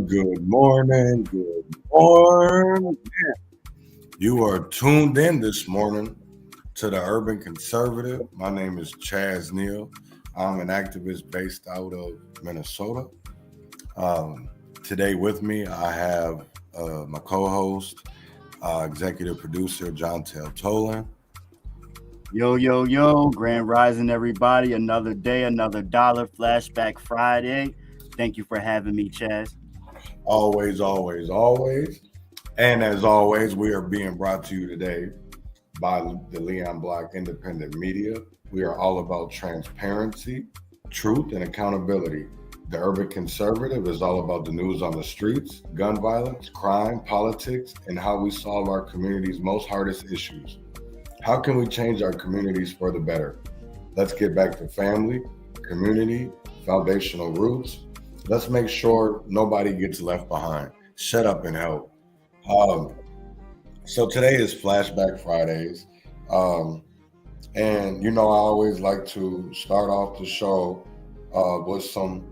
Good morning. You are tuned in this morning to the Urban Conservative. My name is Chaz Neal. I'm an activist based out of Minnesota. Today with me, I have my co-host, executive producer, John Tolan. Yo, Grand Rising, everybody. Another day, another dollar, Flashback Friday. Thank you for having me, Chaz. Always. And as always, we are being brought to you today by the Leon Block Independent Media. We are all about transparency, truth, and accountability. The Urban Conservative is all about the news on the streets, gun violence, crime, politics, and how we solve our community's most hardest issues. How can we change our communities for the better? Let's get back to family, community, foundational roots. Let's make sure nobody gets left behind. Shut up and help. So today is Flashback Fridays. And I always like to start off the show with some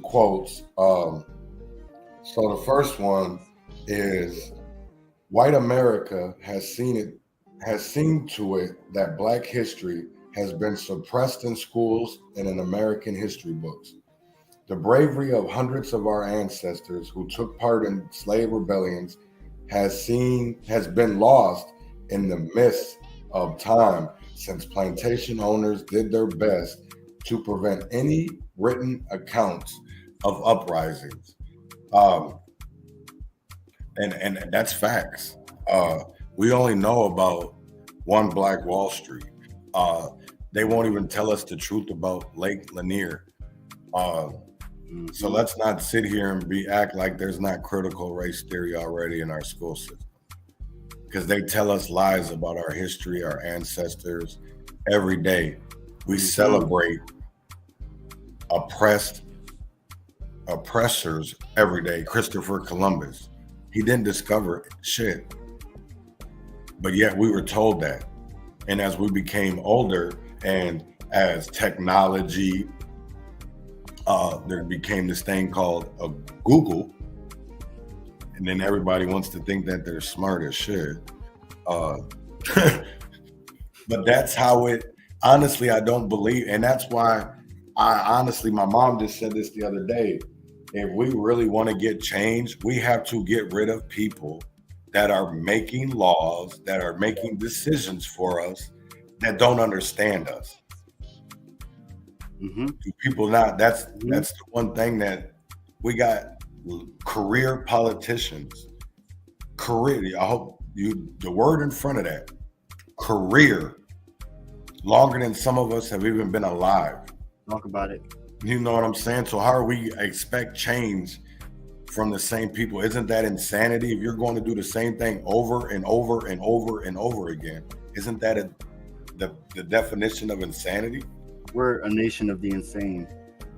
quotes. So the first one is, white America has seen to it that Black history has been suppressed in schools and in American history books. The bravery of hundreds of our ancestors who took part in slave rebellions has been lost in the mist of time since plantation owners did their best to prevent any written accounts of uprisings. And that's facts. We only know about one Black Wall Street. They won't even tell us the truth about Lake Lanier. So let's not sit here and act like there's not critical race theory already in our school system, because they tell us lies about our history, our ancestors. Every day we celebrate oppressors every day. Christopher Columbus, he didn't discover shit, but yet we were told that. And as we became older and as technology, there became this thing called a Google, and then everybody wants to think that they're smart as shit. But that's how it, honestly, I don't believe. And that's why my mom just said this the other day. If we really want to get change, we have to get rid of people that are making laws, that are making decisions for us, that don't understand us. Do people not? That's the one thing that we got. Career politicians. Career. I hope the word in front of that. Career. Longer than some of us have even been alive. Talk about it. You know what I'm saying? So how are we expect change from the same people. Isn't that insanity? If you're going to do the same thing over and over and over and over again, isn't that the definition of insanity? We're a nation of the insane.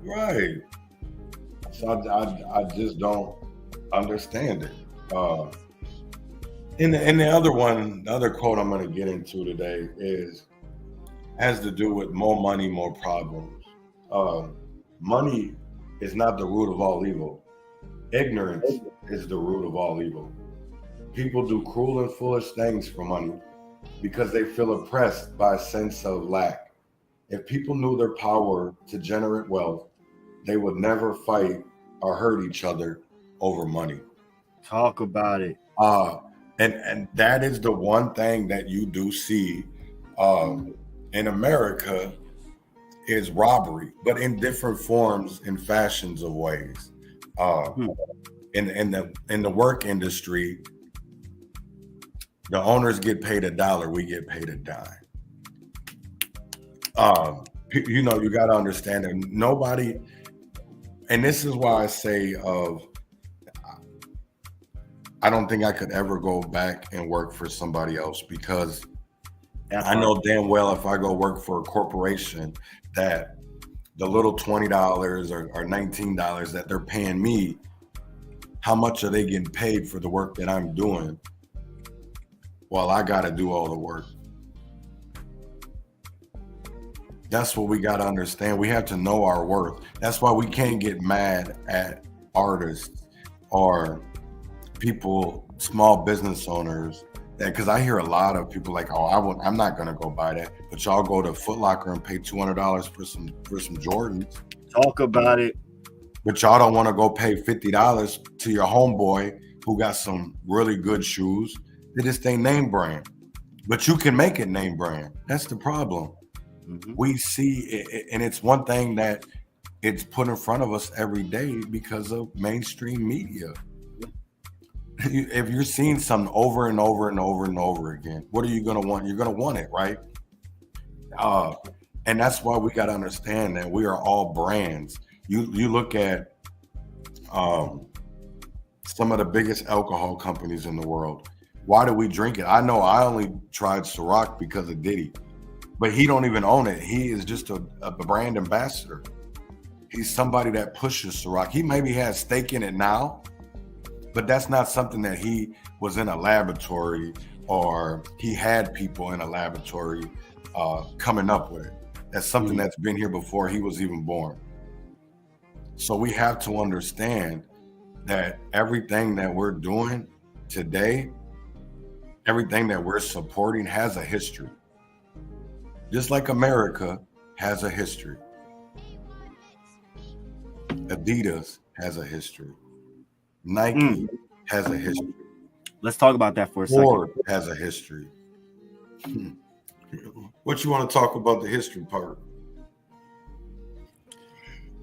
Right. So I just don't understand it. And the other one, the other quote I'm going to get into today has to do with more money, more problems. Money is not the root of all evil. Ignorance is the root of all evil. People do cruel and foolish things for money because they feel oppressed by a sense of lack. If people knew their power to generate wealth, they would never fight or hurt each other over money. Talk about it. And that is the one thing that you do see in America is robbery, but in different forms and fashions of ways. In the work industry, the owners get paid $1, we get paid a dime. You know, you got to understand that nobody, and this is why I say I don't think I could ever go back and work for somebody else, because I know damn well if I go work for a corporation that the little $20 or $19 that they're paying me, how much are they getting paid for the work that I'm doing while I got to do all the work? That's what we got to understand. We have to know our worth. That's why we can't get mad at artists or people, small business owners, because I hear a lot of people like, oh, I'm not going to go buy that. But y'all go to Foot Locker and pay $200 for some Jordans. Talk about it. But y'all don't want to go pay $50 to your homeboy who got some really good shoes. They just ain't name brand. But you can make it name brand. That's the problem. Mm-hmm. We see it, and it's one thing that it's put in front of us every day because of mainstream media. If you're seeing something over and over and over and over again, what are you going to want? You're going to want it, right? And that's why we got to understand that we are all brands. You look at some of the biggest alcohol companies in the world. Why do we drink it? I know I only tried Ciroc because of Diddy, but he don't even own it. He is just a brand ambassador. He's somebody that pushes Ciroc. He maybe has stake in it now, but that's not something that he was in a laboratory or he had people in a laboratory coming up with it. That's something that's been here before he was even born. So we have to understand that everything that we're doing today, everything that we're supporting has a history. Just like America has a history. Adidas has a history. Nike has a history. Let's talk about that for a second. Ford has a history. What you want to talk about the history part?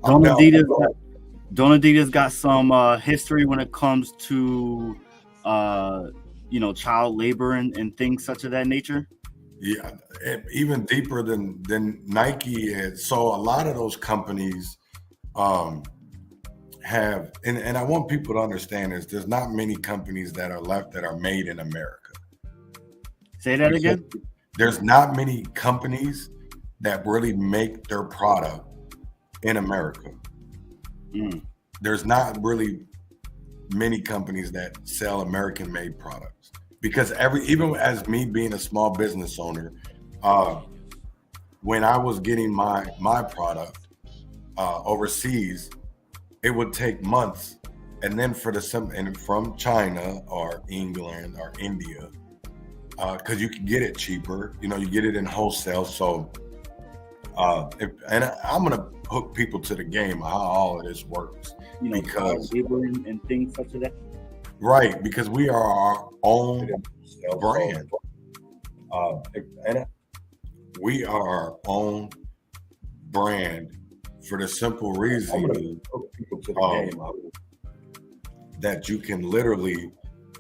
Don't Adidas got some history when it comes to child labor and things such of that nature? Yeah, even deeper than Nike is. So a lot of those companies have, and I want people to understand this, there's not many companies that are left that are made in America. Say that again? There's not many companies that really make their product in America. There's not really many companies that sell American-made products, because even as me being a small business owner, when I was getting my product overseas, it would take months, and then from China or England or India, because you can get it cheaper. You get it in wholesale. So, and I'm gonna hook people to the game of how all of this works, because and things such as that. Right, because we are our own brand, and we are our own brand for the simple reason that you can literally,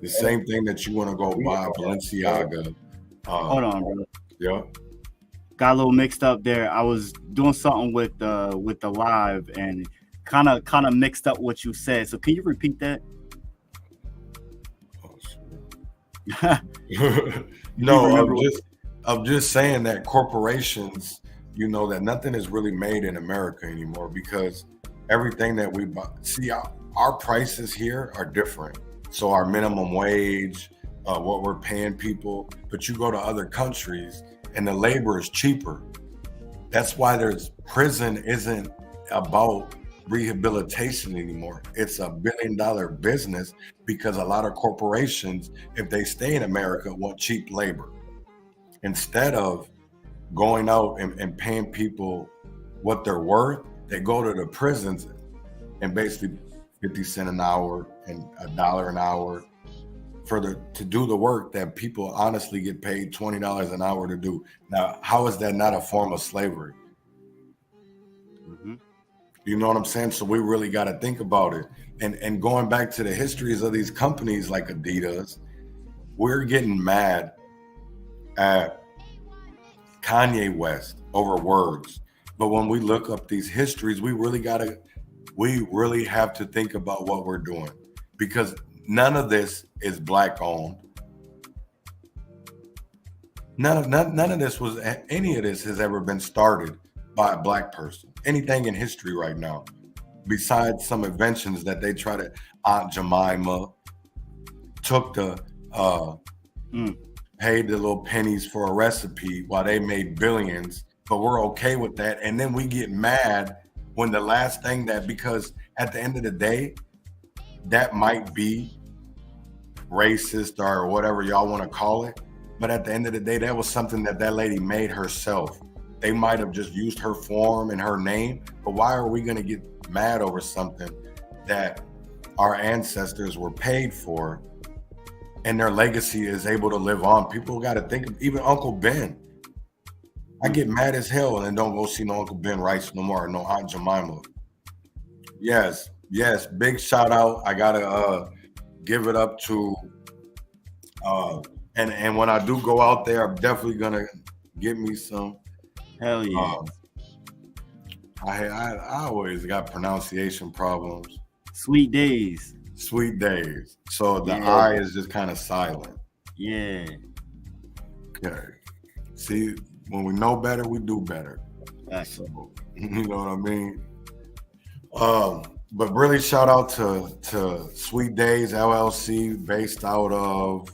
the same thing that you want to go buy Balenciaga. Hold on, bro. Yeah. Got a little mixed up there. I was doing something with the live, and kind of mixed up what you said. So can you repeat that? No, I'm just saying that corporations, that nothing is really made in America anymore because everything that we buy, see, our prices here are different. So our minimum wage, what we're paying people, but you go to other countries and the labor is cheaper. That's why prison isn't about rehabilitation anymore. It's a billion-dollar business because a lot of corporations, if they stay in America, want cheap labor. Instead of going out and paying people what they're worth, they go to the prisons and basically 50 cents an hour and $1 an hour to do the work that people honestly get paid $20 an hour to do. Now, how is that not a form of slavery? Mm-hmm. You know what I'm saying? So we really got to think about it. And going back to the histories of these companies like Adidas, we're getting mad at Kanye West over words. But when we look up these histories, we really have to think about what we're doing, because none of this is Black owned. None of this any of this has ever been started by a Black person. Anything in history right now, besides some inventions that they try to, Aunt Jemima took paid the little pennies for a recipe while they made billions, but we're okay with that. And then we get mad when the last thing because at the end of the day, that might be racist or whatever y'all want to call it. But at the end of the day, that was something that lady made herself. They might have just used her form and her name, but why are we going to get mad over something that our ancestors were paid for and their legacy is able to live on? People got to think of even Uncle Ben. I get mad as hell and don't go see no Uncle Ben Rice no more, no Aunt Jemima. Yes, big shout out. I got to give it up to, and when I do go out there, I'm definitely going to get me some. Hell yeah. I always got pronunciation problems. Sweet days. So the I is just kind of silent. Yeah. Okay. See, when we know better, we do better. Gotcha. So, you know what I mean? But really shout out to Sweet Days LLC, based out of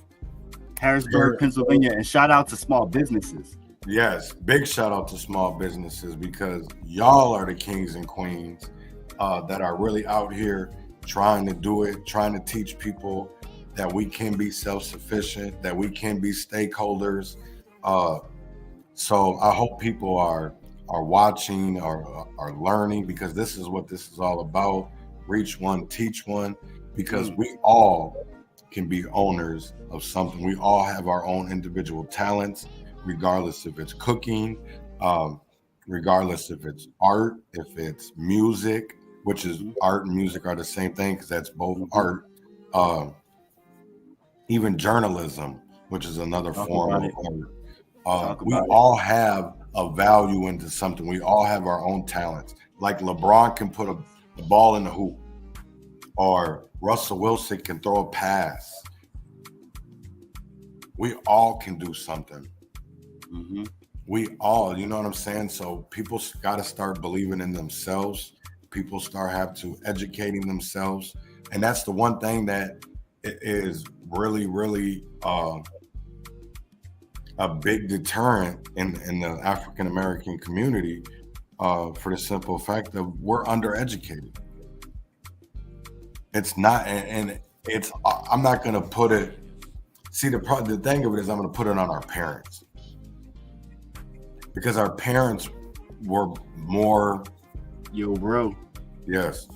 Harrisburg, Pennsylvania, and shout out to small businesses. Yes, big shout out to small businesses, because y'all are the kings and queens that are really out here trying to do it, trying to teach people that we can be self-sufficient, that we can be stakeholders. So I hope people are watching, are learning, because this is what this is all about. Reach one, teach one, because we all can be owners of something. We all have our own individual talents, regardless if it's cooking, regardless if it's art, if it's music, which is art and music are the same thing because that's both art. Even journalism, which is another form of art. We all have a value into something. We all have our own talents. Like LeBron can put a ball in the hoop, or Russell Wilson can throw a pass. We all can do something. We all, you know what I'm saying? So people got to start believing in themselves. People have to educating themselves. And that's the one thing that is really, really a big deterrent in the African-American community, for the simple fact that we're undereducated. It's not, and it's, I'm not going to put it, see, the thing of it is I'm going to put it on our parents. Because our parents were more. Yo, bro. Yes.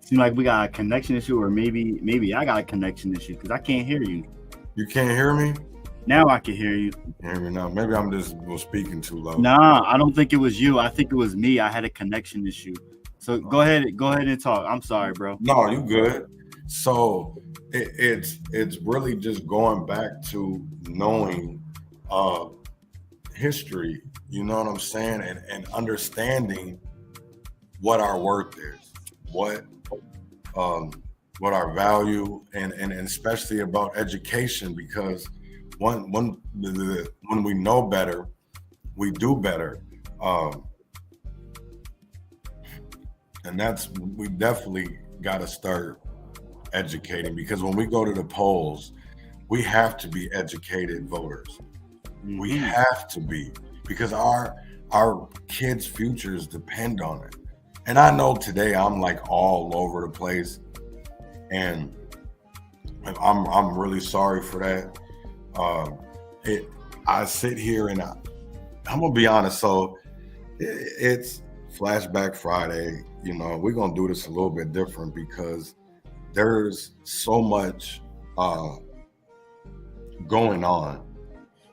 Seems like we got a connection issue, or maybe I got a connection issue because I can't hear you. You can't hear me? Now I can hear you. Hear me now? Maybe I'm just speaking too low. Nah, I don't think it was you. I think it was me. I had a connection issue. So go ahead and talk. I'm sorry, bro. No, you good. So it's really just going back to knowing history, you know what I'm saying, and understanding what our worth is, what um, what our value, and especially about education, because when we know better, we do better, um, and that's we definitely got to start educating, because when we go to the polls, we have to be educated voters. We have to be, because our kids' futures depend on it. And I know today I'm like all over the place, and I'm really sorry for that. Um, it I sit here and I'm gonna be honest. So it's Flashback Friday. We're gonna do this a little bit different because there's so much uh, going on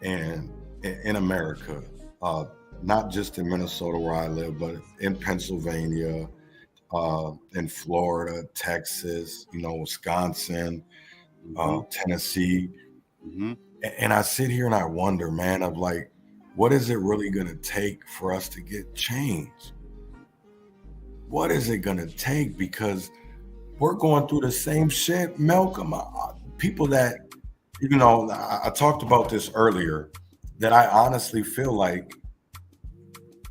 in America, not just in Minnesota where I live, but in Pennsylvania, in Florida, Texas, Wisconsin, Tennessee. Mm-hmm. And I sit here and I wonder, man, of like, what is it really going to take for us to get change? What is it going to take? Because we're going through the same shit, Malcolm. People that, I talked about this earlier, that I honestly feel like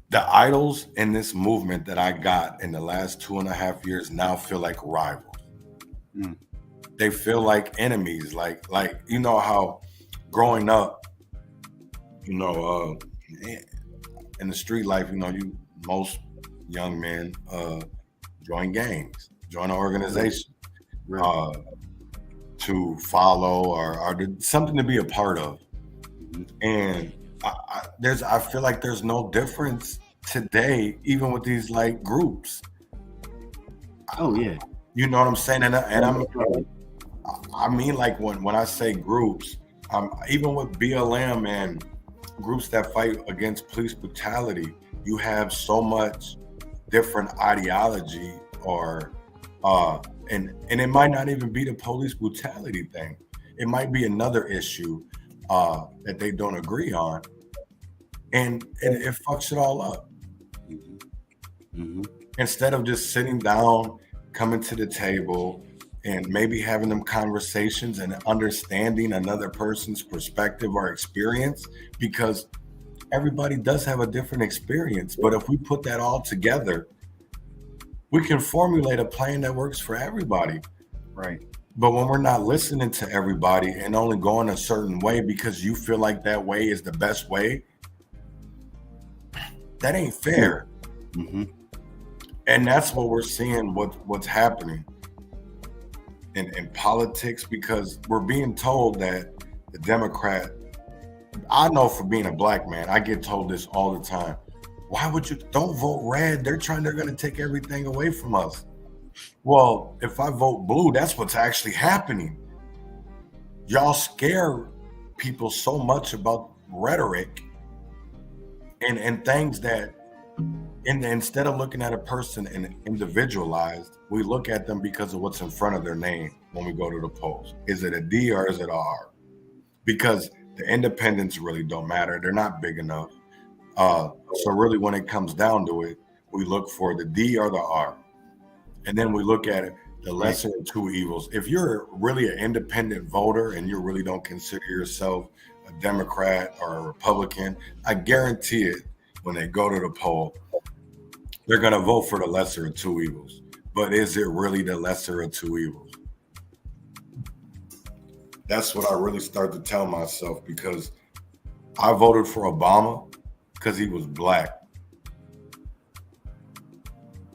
the idols in this movement that I got in the last 2.5 years now feel like rivals. Mm. They feel like enemies. Like how growing up, in the street life, most young men join gangs, join an organization, Right. to follow or something to be a part of. And I feel like there's no difference today, even with these like groups. Oh yeah. You know what I'm saying? And I mean, like when I say groups, even with BLM and groups that fight against police brutality, you have so much different ideology, or and it might not even be the police brutality thing. It might be another issue that they don't agree on, and it fucks it all up. Mm-hmm. Instead of just sitting down, coming to the table, and maybe having them conversations and understanding another person's perspective or experience, because everybody does have a different experience. But if we put that all together, we can formulate a plan that works for everybody. Right. But when we're not listening to everybody and only going a certain way because you feel like that way is the best way, that ain't fair. Mm-hmm. And that's what we're seeing, what's happening in politics, because we're being told that the Democrat, I know for being a black man, I get told this all the time. Why would you don't vote red? They're going to take everything away from us. Well, if I vote blue, that's what's actually happening. Y'all scare people so much about rhetoric and things that, instead of looking at a person and individualized, we look at them because of what's in front of their name when we go to the polls. Is it a D or is it a R? Because the independents really don't matter. They're not big enough. So really, when it comes down to it, we look for the D or the R. And then we look at it, the lesser of two evils. If you're really an independent voter and you really don't consider yourself a Democrat or a Republican, I guarantee it, when they go to the poll, they're going to vote for the lesser of two evils. But is it really the lesser of two evils? That's what I really start to tell myself, because I voted for Obama because he was black.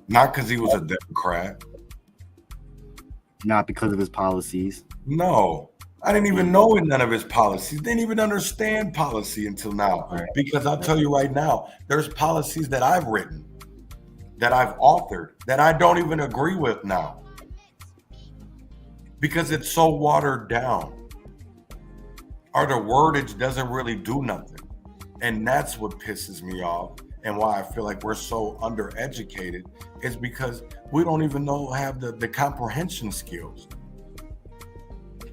Not because he was a Democrat. Not because of his policies. No, I didn't even know none of his policies. Didn't even understand policy until now. Right. Because I'll tell you right now, there's policies that I've written, that I've authored, that I don't even agree with now, because it's so watered down, or the wordage doesn't really do nothing. And that's what pisses me off, and why I feel like we're so undereducated, is because we don't even have the comprehension skills.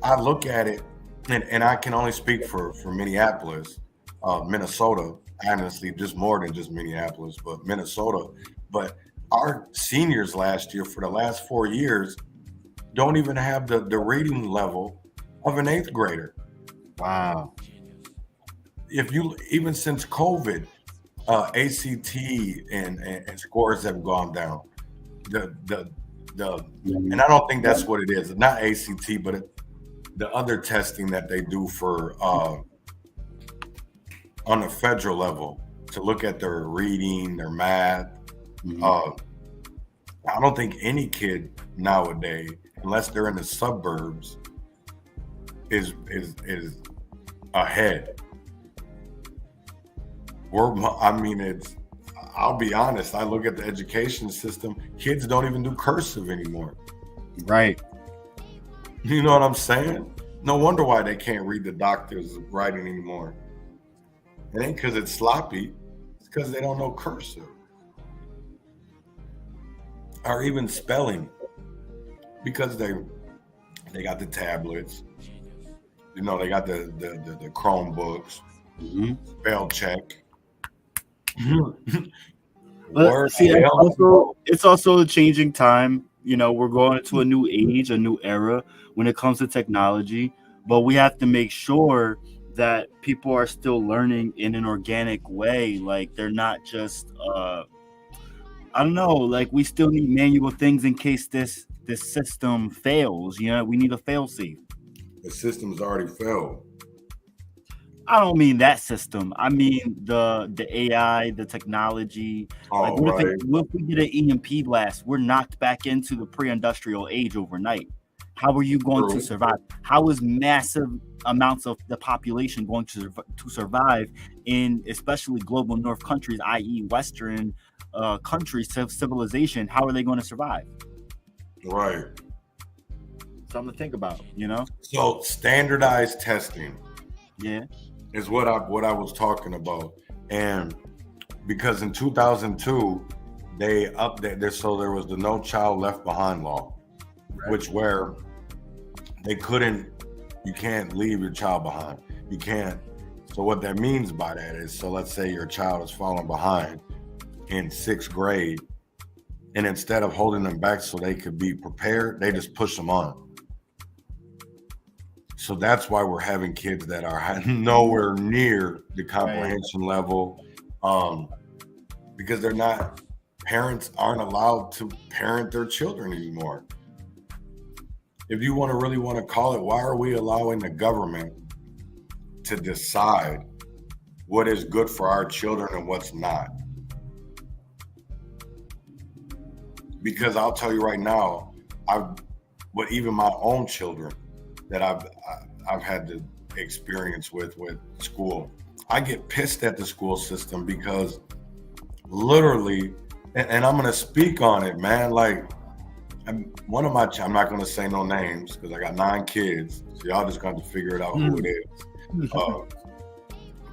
I look at it, and I can only speak for Minneapolis, Minnesota, honestly, just more than just Minneapolis, but Minnesota. But our seniors last year for the last 4 years don't even have the reading level of an 8th grader. Wow. If you even since COVID, ACT and scores have gone down. And I don't think that's what it is. Not ACT, but the other testing that they do for on the federal level to look at their reading, their math. I don't think any kid nowadays, unless they're in the suburbs, is ahead. I'll be honest, I look at the education system, kids don't even do cursive anymore. Right. You know what I'm saying? No wonder why they can't read the doctor's writing anymore. It ain't because it's sloppy, it's because they don't know cursive. Or even spelling. Because they got the tablets, they got the Chromebooks, spell check. But see, it's also a changing time. We're going into a new age, a new era when it comes to technology. But we have to make sure that people are still learning in an organic way. Like they're not just, I don't know. Like we still need manual things in case this system fails. We need a fail safe. The system's already failed. I don't mean that system. I mean the AI, the technology. Oh, what right. if we get an EMP blast? We're knocked back into the pre-industrial age overnight. How are you going to survive? How is massive amounts of the population going to survive in especially global north countries, i.e. Western countries, civilization? How are they going to survive? Right. Something to think about, So standardized testing. Yeah. Is what I was talking about. And because in 2002 they updated, so there was the No Child Left Behind law, right, where you can't leave your child behind. You can't. So what that means by that is, so let's say your child is falling behind in 6th grade, and instead of holding them back so they could be prepared, they just push them on. So that's why we're having kids that are nowhere near the comprehension level, because parents aren't allowed to parent their children anymore. If you really want to call it, why are we allowing the government to decide what is good for our children and what's not? Because I'll tell you right now, even my own children that I've had the experience with school, I get pissed at the school system because literally, and I'm gonna speak on it, man. Like I'm not gonna say no names because I got 9 kids, so y'all just got to figure it out who it is.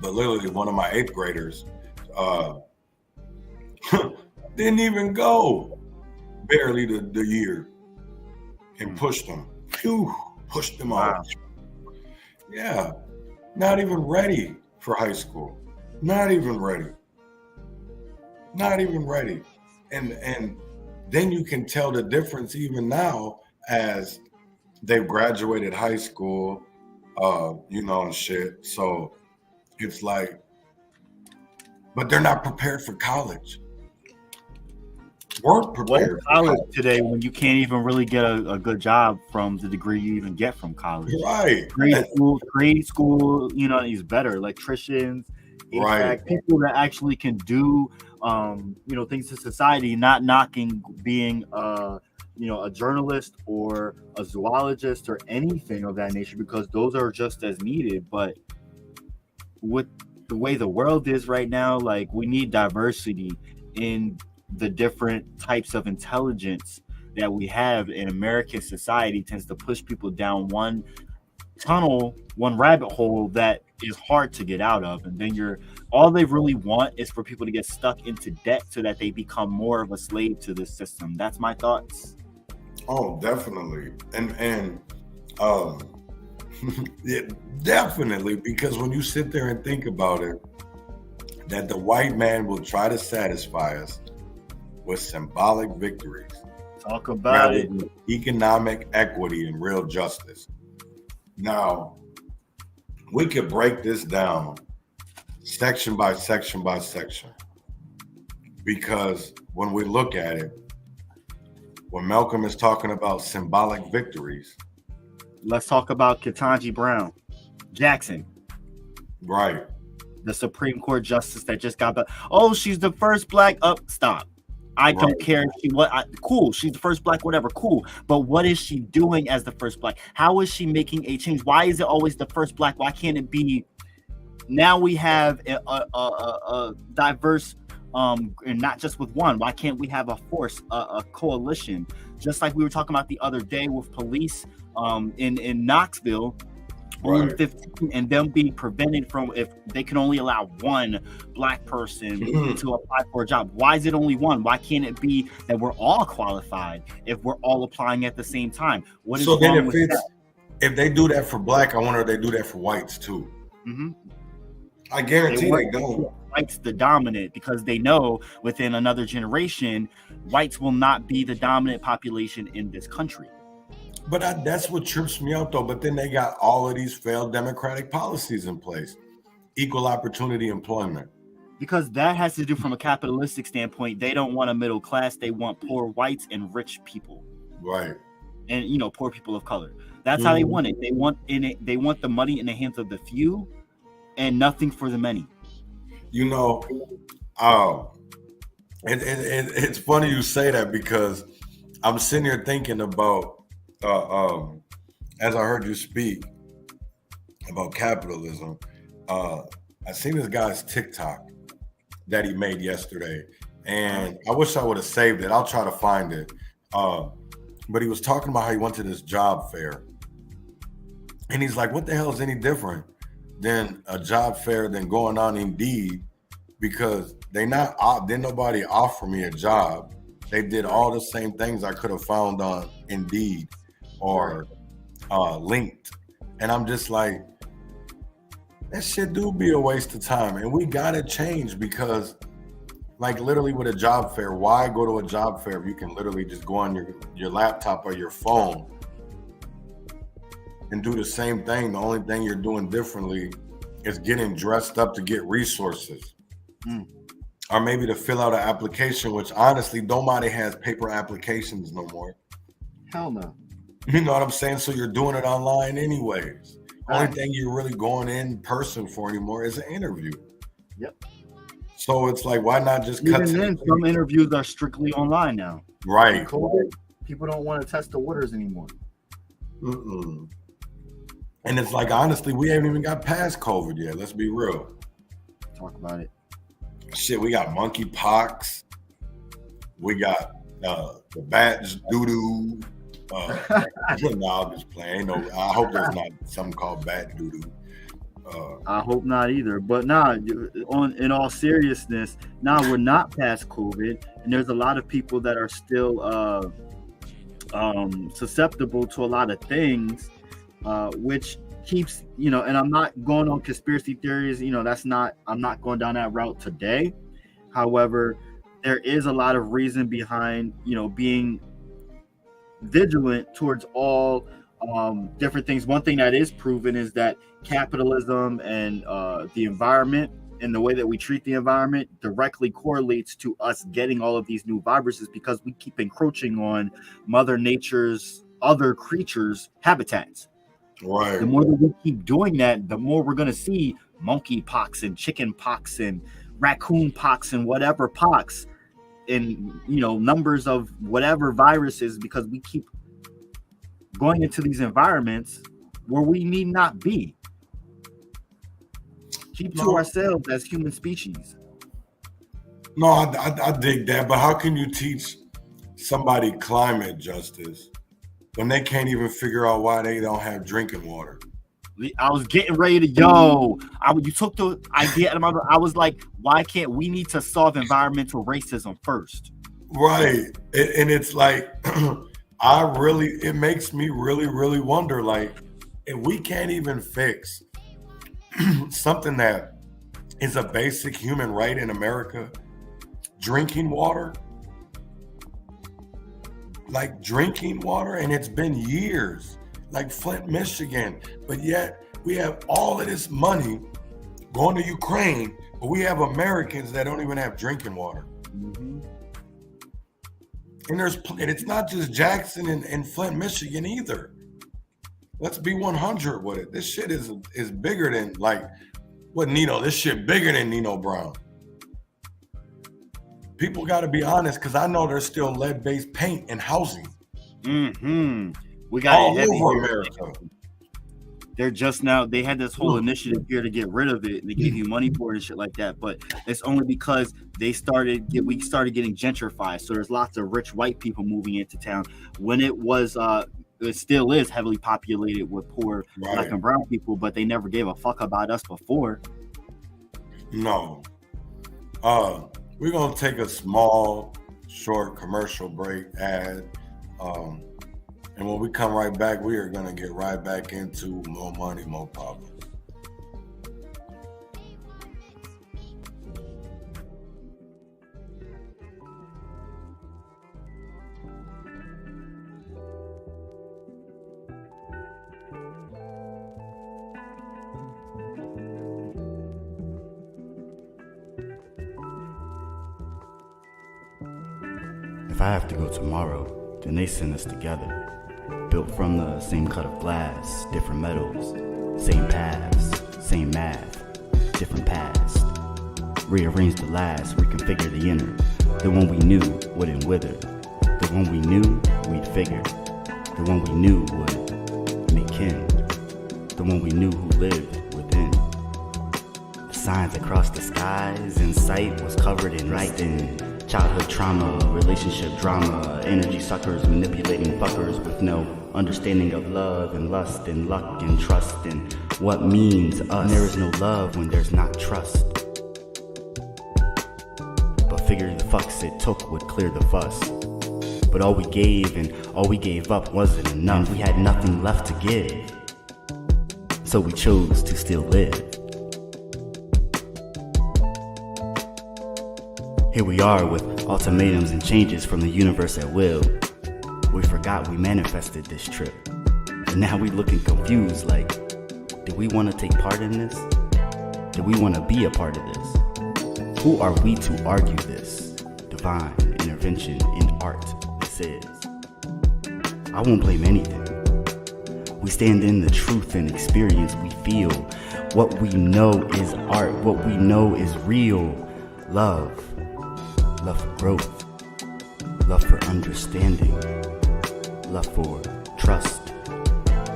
But literally, one of my 8th graders didn't even go barely the year and pushed them. Pushed them off. Yeah, not even ready for high school. Not even ready. And then you can tell the difference even now as they've graduated high school, and shit. So it's like, but they're not prepared for college. Weren't prepared. What's college today when you can't even really get a good job from the degree you even get from college? Right. Grade school, is better. Electricians, right, people that actually can do things to society, not knocking being a journalist or a zoologist or anything of that nature, because those are just as needed. But with the way the world is right now, we need diversity in the different types of intelligence that we have in American society. Tends to push people down one rabbit hole that is hard to get out of, and then all they really want is for people to get stuck into debt so that they become more of a slave to this system. That's my thoughts. Oh, definitely. And yeah, definitely, because when you sit there and think about it, that the white man will try to satisfy us with symbolic victories Talk about rather it. than economic equity and real justice. Now, we could break this down section by section by section, because when we look at it, when Malcolm is talking about symbolic victories, Let's talk about Ketanji Brown Jackson, right? the Supreme Court justice that just got back. Oh, she's the first black. Stop. I don't care if she cool. She's the first black, whatever, cool. But what is she doing as the first black? How is she making a change? Why is it always the first black? Why can't it be? Now we have a diverse, and not just with one. Why can't we have a force, a coalition, just like we were talking about the other day with police in Knoxville, Right. 15, and them being prevented from, if they can only allow one black person to apply for a job. Why is it only one? Why can't it be that we're all qualified if we're all applying at the same time? What is So then wrong with that? if they do that for black, I wonder if they do that for whites too. Mm-hmm. I guarantee they want don't. whites the dominant, because they know within another generation, whites will not be the dominant population in this country. But that's what trips me out, though. But then they got all of these failed democratic policies in place. Equal opportunity employment. Because that has to do from a capitalistic standpoint. They don't want a middle class. They want poor whites and rich people. Right. And, poor people of color. That's how they want it. They want the money in the hands of the few and nothing for the many. It's funny you say that, because I'm sitting here thinking about, as I heard you speak about capitalism, I seen this guy's TikTok that he made yesterday, and I wish I would have saved it. I'll try to find it. But he was talking about how he went to this job fair, and he's like, what the hell is any different than a job fair than going on Indeed? Because didn't nobody offer me a job. They did all the same things I could have found on Indeed or Linked. And I'm just like, that shit do be a waste of time. And we gotta change, because like literally with a job fair, why go to a job fair if you can literally just go on your laptop or your phone and do the same thing? The only thing you're doing differently is getting dressed up to get resources. Or maybe to fill out an application, which honestly, nobody has paper applications no more. Hell no. You know what I'm saying? So you're doing it online anyways. Only thing you're really going in person for anymore is an interview. Yep. So it's like, why not just cut? Even then, some interviews are strictly online now. Right. COVID, people don't want to test the waters anymore. And it's like, honestly, we haven't even got past COVID yet. Let's be real. Talk about it. Shit, we got monkeypox. We got the bat doo-doo. No, I'm just playing. I hope there's not something called bat doo-doo. I hope not either. But in all seriousness, we're not past COVID, and there's a lot of people that are still susceptible to a lot of things, which keeps, and I'm not going on conspiracy theories. I'm not going down that route today. However, there is a lot of reason behind, being vigilant towards all different things. One thing that is proven is that capitalism and the environment and the way that we treat the environment directly correlates to us getting all of these new viruses, because we keep encroaching on Mother Nature's other creatures' habitats. Right. The more that we keep doing that, the more we're going to see monkeypox and chicken pox and raccoon pox and whatever pox, and numbers of whatever viruses, because we keep going into these environments where we need not be. Keep to ourselves as human species. No, I dig that, but how can you teach somebody climate justice when they can't even figure out why they don't have drinking water? I was getting ready to you took the idea and I was like, why can't we need to solve environmental racism first? Right. And it's like, it makes me really, really wonder, like, if we can't even fix something that is a basic human right in America, drinking water, like drinking water, and it's been years, like Flint, Michigan. But yet we have all of this money going to Ukraine, but we have Americans that don't even have drinking water. Mm-hmm. And it's not just Jackson and Flint, Michigan either. Let's be 100 with it. This shit is bigger than like what Nino. This shit bigger than Nino Brown. People got to be honest, because I know there's still lead-based paint in housing. Mm-hmm. We got all it heavy over here. America. They're just now, they had this whole initiative here to get rid of it, and they gave you money for it and shit like that. But it's only because we started getting gentrified. So there's lots of rich white people moving into town. When it was, it still is heavily populated with poor black and brown people, but they never gave a fuck about us before. No. We're gonna take a small, short commercial break ad. And when we come right back, we are going to get right back into more money, more problems. If I have to go tomorrow, then they send us together. Built from the same cut of glass, different metals, same paths, same math, different past. Rearrange the last, reconfigure the inner. The one we knew wouldn't wither. The one we knew we'd figure. The one we knew would make kin. The one we knew who lived within. The signs across the skies in sight was covered in writing. Childhood trauma, relationship drama, energy suckers manipulating fuckers with no understanding of love and lust and luck and trust and what means us. And there is no love when there's not trust. But figure the fucks it took would clear the fuss. But all we gave and all we gave up wasn't enough. And we had nothing left to give. So we chose to still live. Here we are with ultimatums and changes from the universe at will. We forgot we manifested this trip. And now we looking confused like, do we want to take part in this? Do we want to be a part of this? Who are we to argue this? Divine intervention in art, this is. I won't blame anything. We stand in the truth and experience we feel. What we know is art, what we know is real. Love. Love for growth, love for understanding, love for trust,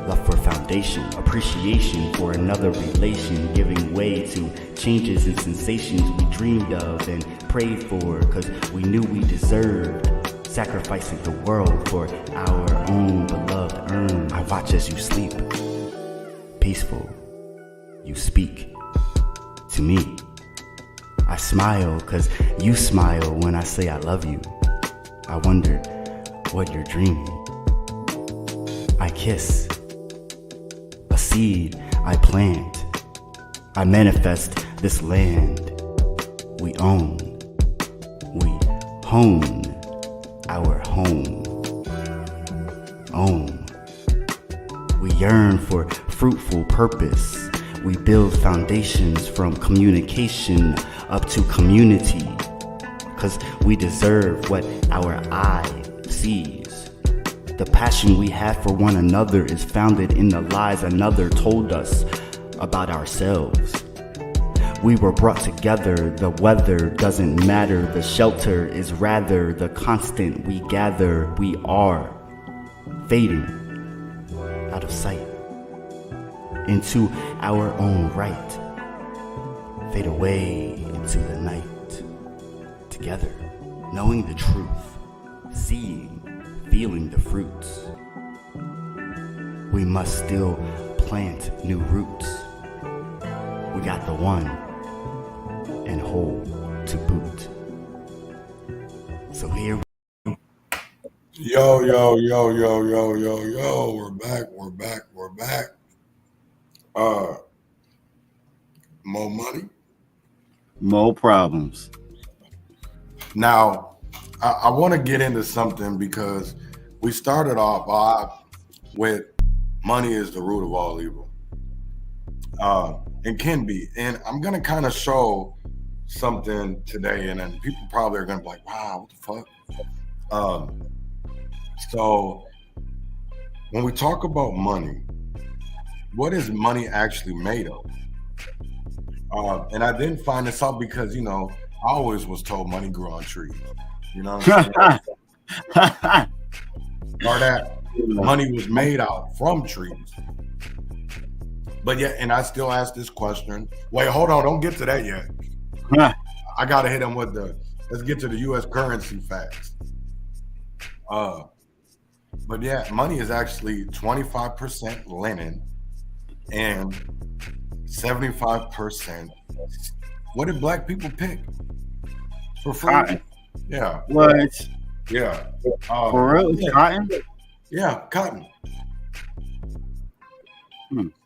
love for foundation, appreciation for another relation, giving way to changes and sensations we dreamed of and prayed for, cause we knew we deserved, sacrificing the world for our own beloved urn. I watch as you sleep, peaceful, you speak to me. I smile cause you smile when I say I love you. I wonder what you're dreaming. I kiss a seed I plant. I manifest this land we own. We hone our home. Own. We yearn for fruitful purpose. We build foundations from communication up to community, cause we deserve what our eye sees. The passion we have for one another is founded in the lies another told us about ourselves. We were brought together, the weather doesn't matter, the shelter is rather the constant we gather. We are fading out of sight into our own right. Fade away into the night, together, knowing the truth, seeing, feeling the fruits. We must still plant new roots. We got the one and whole to boot. So here Yo, yo, yo, yo, yo, yo, yo. We're back. More money. More problems. Now, I want to get into something because we started off with money is the root of all evil. And can be. And I'm gonna kind of show something today, and then people probably are gonna be like, wow, what the fuck? So when we talk about money, what is money actually made of? And I didn't find this out because, I always was told money grew on trees. You know what I'm saying? Or that money was made out from trees. But yeah, and I still ask this question. Wait, hold on, don't get to that yet. I gotta hit them with let's get to the US currency facts. But yeah, money is actually 25% linen and 75%. What did black people pick for food? Cotton. Yeah. What? Yeah. For real? It's cotton? Yeah, cotton.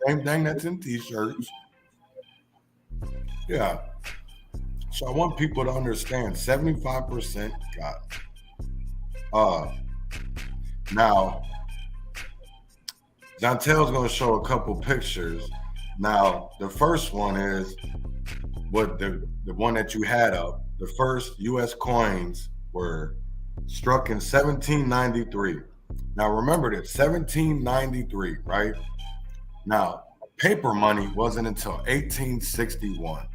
Same thing that's in t-shirts. Yeah. So I want people to understand 75% cotton. Now, Jontel's going to show a couple pictures. Now, the first one is what the one that you had up. The first U.S. coins were struck in 1793. Now, remember that 1793, right? Now, paper money wasn't until 1861.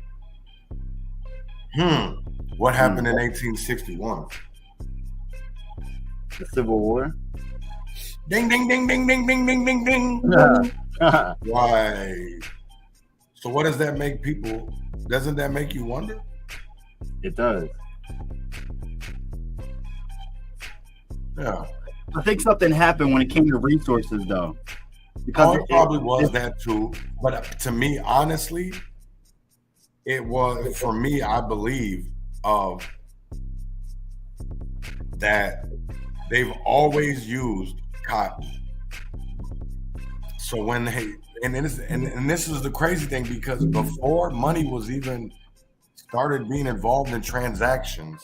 What happened in 1861? The Civil War? Ding, ding, ding, ding, ding, ding, ding, ding, ding. Why? So what does that make people? Doesn't that make you wonder? It does. Yeah. I think something happened when it came to resources, though. Because it probably was that too. But to me, honestly, it was, for me, I believe, that they've always used cotton. So when and this is the crazy thing, because before money was even started being involved in transactions,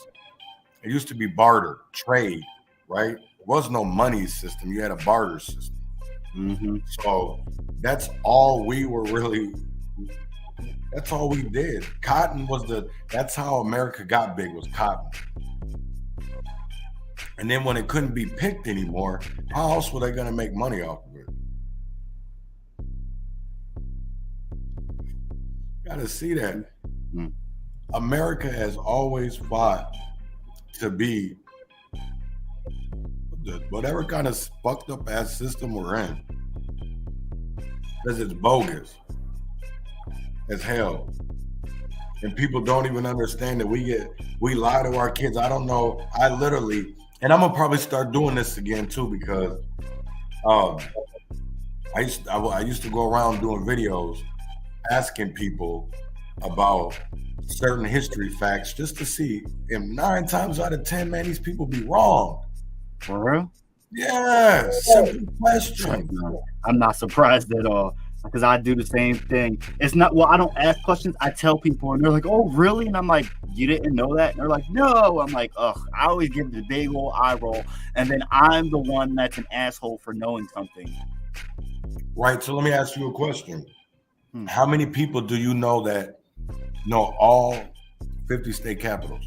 it used to be barter, trade, right? There was no money system. You had a barter system. So that's all we were really, that's all we did. Cotton was that's how America got big, was cotton. And then when it couldn't be picked anymore, how else were they going to make money off of it? Got to see that. America has always fought to be whatever kind of fucked up ass system we're in, because it's bogus as hell, and people don't even understand that we lie to our kids. I don't know. I literally, and I'm gonna probably start doing this again too, because I used to go around doing videos asking people about certain history facts just to see, and 9 times out of 10, man, these people be wrong. For real? Yeah, simple question. I'm not surprised at all, because I do the same thing. It's not, well, I don't ask questions. I tell people, and they're like, oh, really? And I'm like, you didn't know that? And they're like, no. I'm like, ugh. I always give the big old eye roll, and then I'm the one that's an asshole for knowing something. Right. So let me ask you a question. How many people do you know that know all 50 state capitals?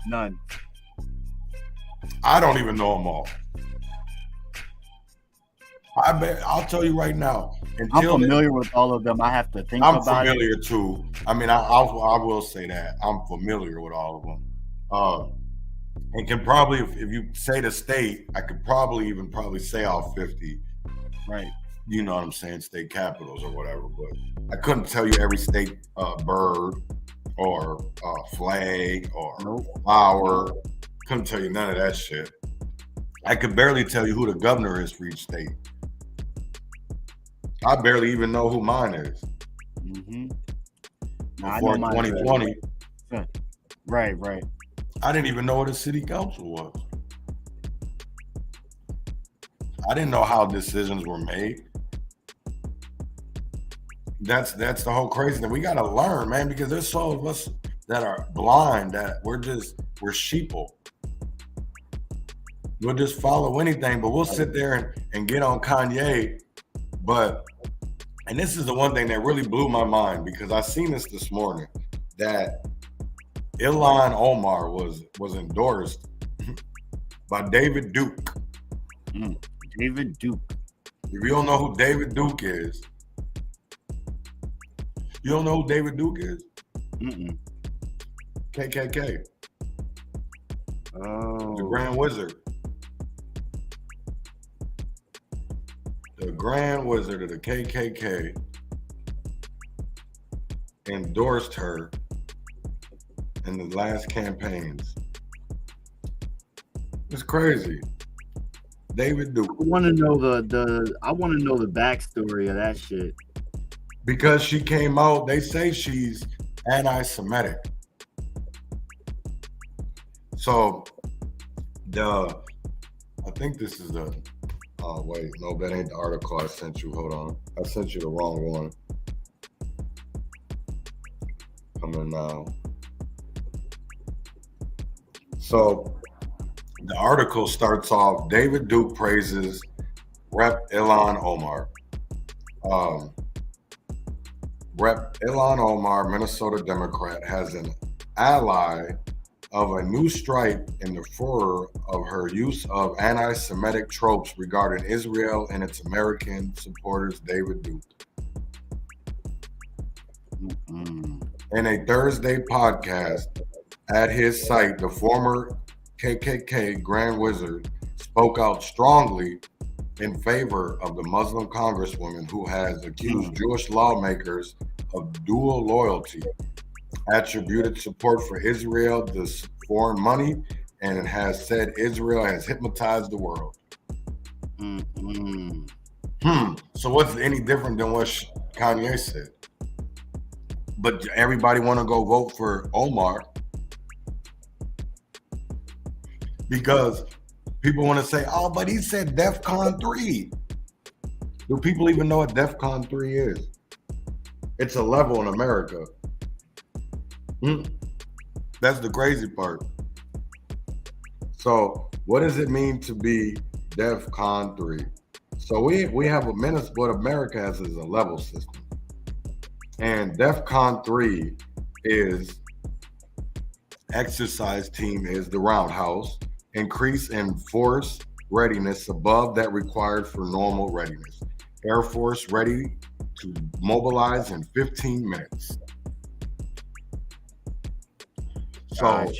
None. I don't even know them all. I bet I'll tell you right now. I'm familiar with all of them. I have to think about it. I'm familiar too. I mean, I will say that I'm familiar with all of them. And can probably, if you say the state, I could probably say all 50. Right. You know what I'm saying? State capitals or whatever. But I couldn't tell you every state bird or flag or flower. Couldn't tell you none of that shit. I could barely tell you who the governor is for each state. I barely even know who mine is. Before 2020. Right. I didn't even know what a city council was. I didn't know how decisions were made. That's the whole crazy thing. We gotta learn, man, because there's so of us that are blind that we're sheeple. We'll just follow anything, but we'll sit there and get on Kanye. And this is the one thing that really blew my mind, because I seen this morning, that Ilhan Omar was endorsed by David Duke. David Duke. If you don't know who David Duke is, you don't know who David Duke is? KKK. Oh. The Grand Wizard. The Grand Wizard of the KKK endorsed her in the last campaigns. It's crazy. David Duke. I want to know the backstory of that shit. Because she came out, they say she's anti-Semitic. So I think this is the, oh wait, no, that ain't the article I sent you. Hold on. I sent you the wrong one. Coming now. So the article starts off, David Duke praises Rep. Ilhan Omar. Rep. Ilhan Omar, Minnesota Democrat, has an ally of a new strike in the furor of her use of anti-Semitic tropes regarding Israel and its American supporters, David Duke. In a Thursday podcast at his site, the former KKK Grand Wizard spoke out strongly in favor of the Muslim congresswoman who has accused Jewish lawmakers of dual loyalty, attributed support for Israel to foreign money, and has said Israel has hypnotized the world. So what's any different than what Kanye said? But everybody want to go vote for Omar because people want to say, oh, but he said DEFCON 3. Do people even know what DEFCON 3 is? It's a level in America. That's the crazy part. So what does it mean to be DEFCON 3? So we have a minute, what America has is a level system. And DEFCON 3 is exercise team is the roundhouse, increase in force readiness above that required for normal readiness. Air Force ready to mobilize in 15 minutes. So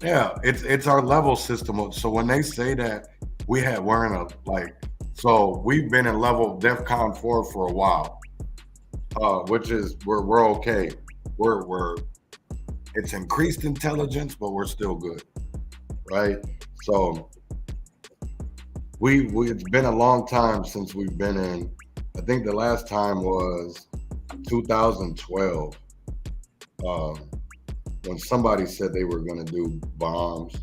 yeah, it's our level system. So when they say that we're in a so we've been in level DEFCON 4 for a while, which is we're okay. We're it's increased intelligence, but we're still good, right? So it's been a long time since we've been in. I think the last time was 2012, when somebody said they were going to do bombs.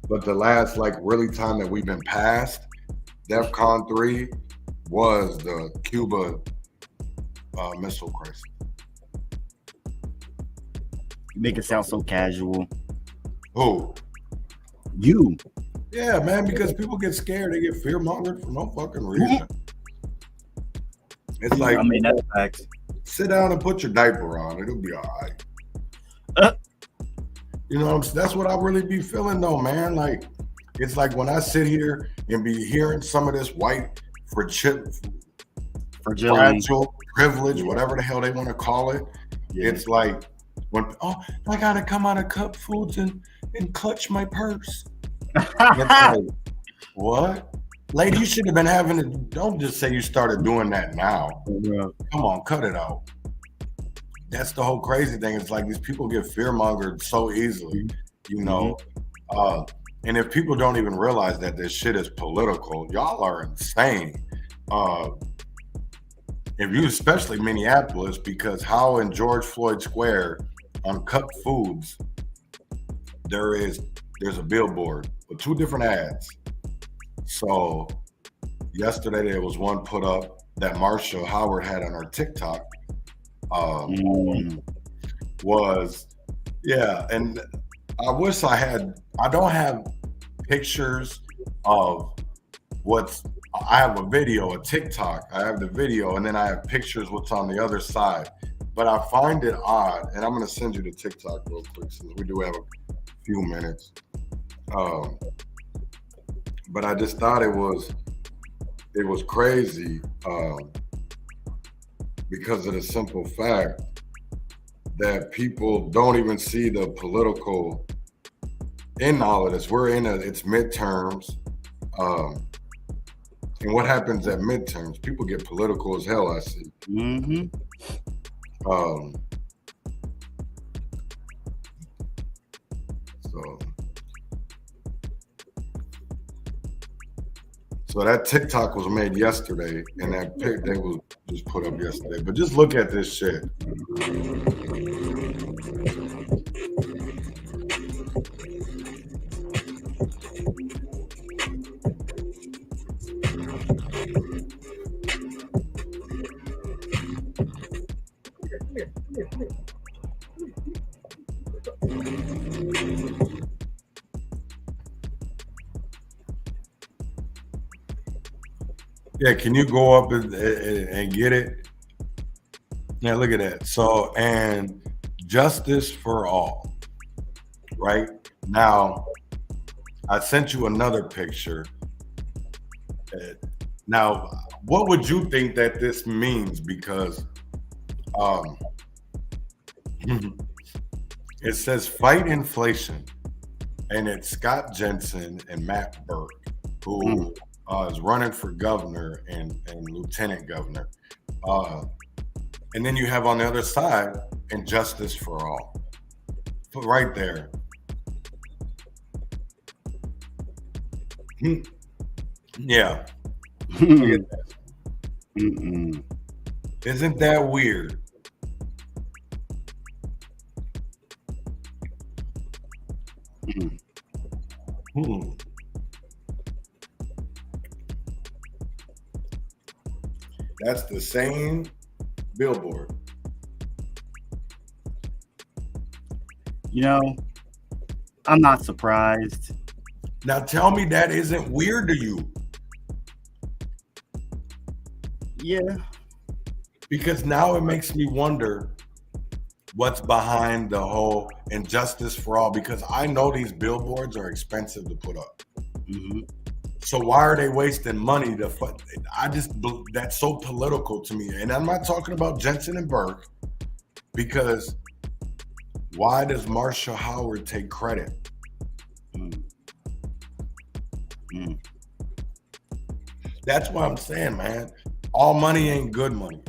But the last really time that we've been past DEFCON 3 was the Cuba missile crisis. You make it sound so casual. Who? You. Yeah, man, because people get scared. They get fear-mongered for no fucking reason. It's like, I mean, that's facts. Sit down and put your diaper on. It'll be all right. You know, that's what I really be feeling though, man. Like, it's like when I sit here and be hearing some of this white fragile privilege, whatever the hell they want to call it. Yeah. It's like when I gotta come out of Cup Foods and clutch my purse. It's like, what? Lady, you should have been having it. Don't just say you started doing that now. Yeah. Come on, cut it out. That's the whole crazy thing. It's like these people get fear-mongered so easily, you know. And if people don't even realize that this shit is political, y'all are insane. If you, especially Minneapolis, because how in George Floyd Square on Cup Foods, there's a billboard with 2 different ads. So yesterday there was one put up that Marsha Howard had on her TikTok. And I wish I don't have pictures of I have a video, a TikTok, I have the video, and then I have pictures what's on the other side. But I find it odd, and I'm gonna send you the TikTok real quick since we do have a few minutes. But I just thought it was crazy because of the simple fact that people don't even see the political in all of this. We're in it's midterms. And what happens at midterms? People get political as hell, I see. Mm-hmm. So that TikTok was made yesterday, and that pic they was just put up yesterday. But just look at this shit. Yeah, can you go up and get it? Yeah, look at that. So, and justice for all, right? Now, I sent you another picture. Now, what would you think that this means? Because it says fight inflation, and it's Scott Jensen and Matt Burke, who is running for governor and lieutenant governor. And then you have on the other side, injustice for all. Put right there. Yeah. Look at that. Isn't that weird? That's the same billboard. You know, I'm not surprised. Now tell me that isn't weird to you. Yeah. Because now it makes me wonder what's behind the whole injustice for all, because I know these billboards are expensive to put up. So why are they wasting money to that's so political to me. And I'm not talking about Jensen and Burke, because why does Marsha Howard take credit? That's what I'm saying, man. All money ain't good money.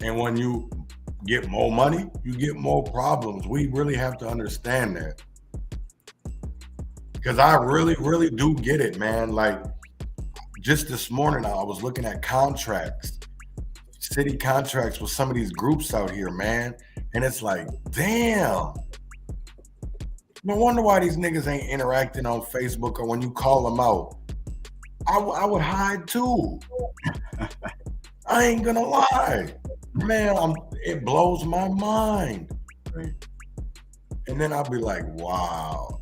And when you get more money, you get more problems. We really have to understand that. Because I really, really do get it, man. Like, just this morning, I was looking at contracts, city contracts with some of these groups out here, man. And it's like, damn. No wonder why these niggas ain't interacting on Facebook, or when you call them out. I would hide too. I ain't gonna lie. Man, it blows my mind. And then I'll be like, wow.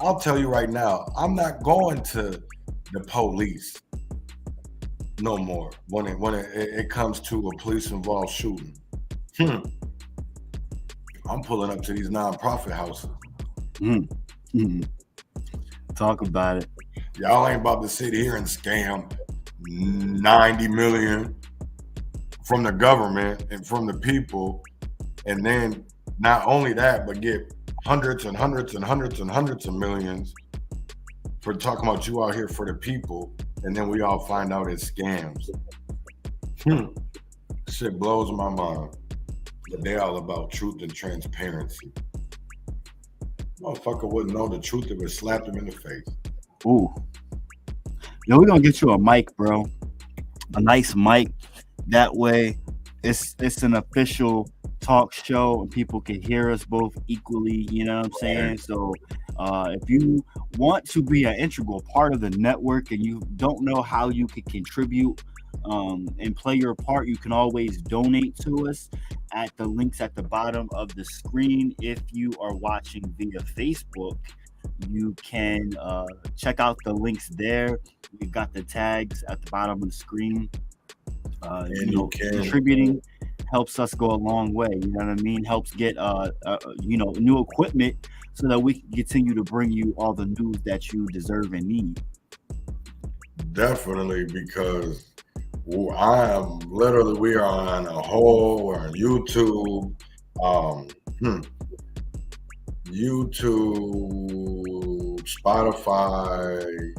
I'll tell you right now, I'm not going to the police no more when it comes to a police-involved shooting. I'm pulling up to these nonprofit houses. Talk about it. Y'all ain't about to sit here and scam 90 million from the government and from the people, and then not only that, but get hundreds and hundreds and hundreds and hundreds of millions for talking about you out here for the people, and then we all find out it's scams. Shit blows my mind. But they all about truth and transparency. Motherfucker wouldn't know the truth if it slapped him in the face. Ooh. Yo, we're gonna get you a mic, bro. A nice mic. That way it's an official talk show and people can hear us both equally, you know what I'm saying? So if you want to be an integral part of the network and you don't know how you can contribute and play your part, you can always donate to us at the links at the bottom of the screen. If you are watching via Facebook, You can check out the links there. We got the tags at the bottom of the screen. And You know, contributing helps us go a long way. You know what I mean? Helps get new equipment so that we can continue to bring you all the news that you deserve and need. Definitely, because we are on a whole, we're on YouTube, YouTube, Spotify,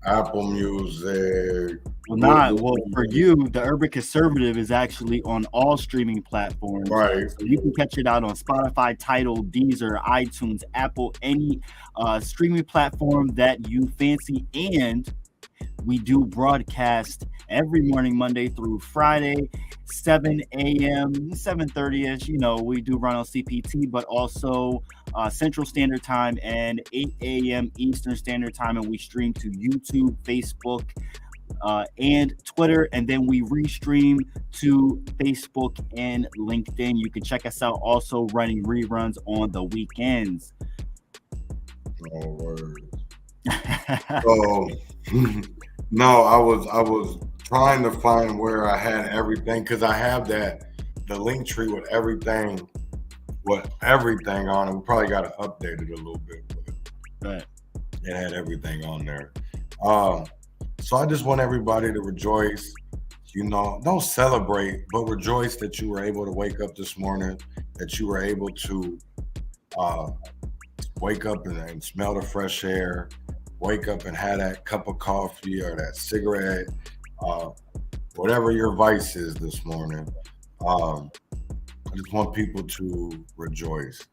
Apple Music. For you, the Urban Conservative is actually on all streaming platforms. Right. So you can catch it out on Spotify, Tidal, Deezer, iTunes, Apple, any streaming platform that you fancy. And we do broadcast every morning, Monday through Friday, 7 a.m., 7:30ish. You know, we do run on CPT, but also Central Standard Time and 8 a.m. Eastern Standard Time. And we stream to YouTube, Facebook, and Twitter, and then we restream to Facebook and LinkedIn. You can check us out also running reruns on the weekends. Oh, word. So, no, I was trying to find where I had everything, because I have the link tree with everything on it. We probably got to update it a little bit, but Right. It had everything on there. So I just want everybody to rejoice, don't celebrate, but rejoice that you were able to wake up this morning, that you were able to wake up and smell the fresh air, wake up and have that cup of coffee or that cigarette, whatever your vice is this morning. I just want people to rejoice.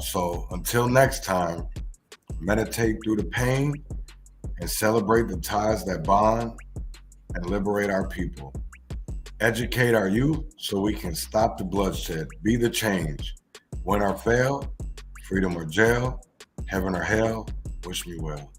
So until next time, meditate through the pain and celebrate the ties that bond and liberate our people. Educate our youth so we can stop the bloodshed, be the change. Win or fail, freedom or jail, heaven or hell, wish me well.